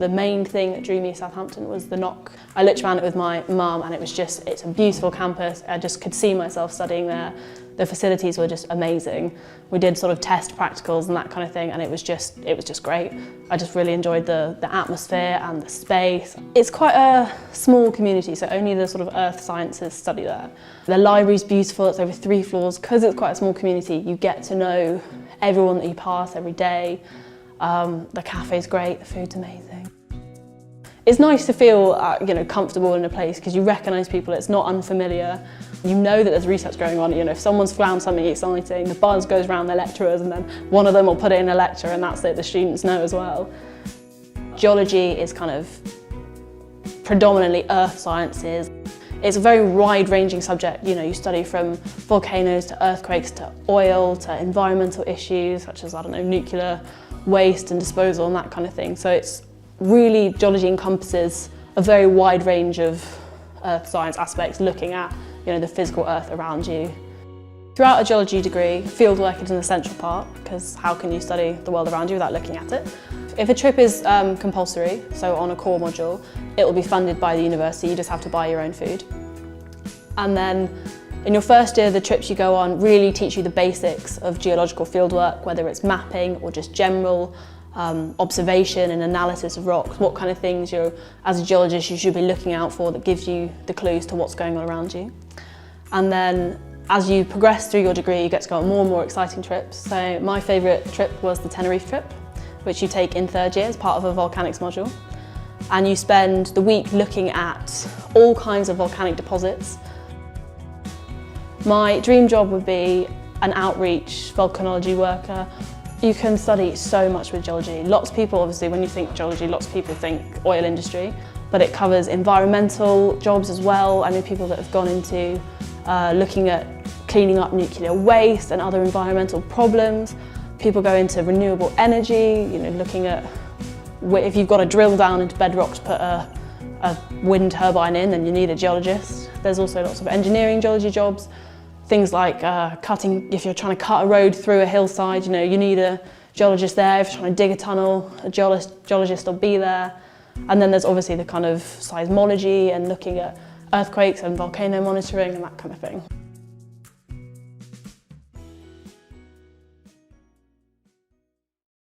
The main thing that drew me to Southampton was the knock. I looked around it with my mum and it's a beautiful campus. I just could see myself studying there. The facilities were just amazing. We did sort of test practicals and that kind of thing, and it was just great. I just really enjoyed the atmosphere and the space. It's quite a small community, so only the sort of earth sciences study there. The library's beautiful, it's over 3 floors. Because it's quite a small community, you get to know everyone that you pass every day. The cafe's great, the food's amazing. It's nice to feel comfortable in a place because you recognise people, it's not unfamiliar. You know that there's research going on. If someone's found something exciting, the buzz goes around the lecturers and then one of them will put it in a lecture and that's it, the students know as well. Geology is kind of predominantly earth sciences. It's a very wide-ranging subject. You study from volcanoes to earthquakes to oil to environmental issues such as, nuclear waste and disposal and that kind of thing. So it's really, geology encompasses a very wide range of earth science aspects, looking at the physical earth around you. Throughout a geology degree, fieldwork is an essential part because how can you study the world around you without looking at it? If a trip is compulsory, so on a core module, it will be funded by the university, you just have to buy your own food. And then in your first year, the trips you go on really teach you the basics of geological fieldwork, whether it's mapping or just general observation and analysis of rocks, what kind of things as a geologist you should be looking out for that gives you the clues to what's going on around you. And then as you progress through your degree, you get to go on more and more exciting trips. So my favourite trip was the Tenerife trip, which you take in 3rd year as part of a volcanics module. And you spend the week looking at all kinds of volcanic deposits. My dream job would be an outreach volcanology worker. You can study so much with geology. Lots of people, obviously, when you think geology, lots of people think oil industry, but it covers environmental jobs as well. I know people that have gone into looking at cleaning up nuclear waste and other environmental problems. People go into renewable energy, looking at if you've got to drill down into bedrock to put a wind turbine in, then you need a geologist. There's also lots of engineering geology jobs. Things like if you're trying to cut a road through a hillside, you need a geologist there. If you're trying to dig a tunnel, a geologist will be there. And then there's obviously the kind of seismology and looking at earthquakes and volcano monitoring and that kind of thing.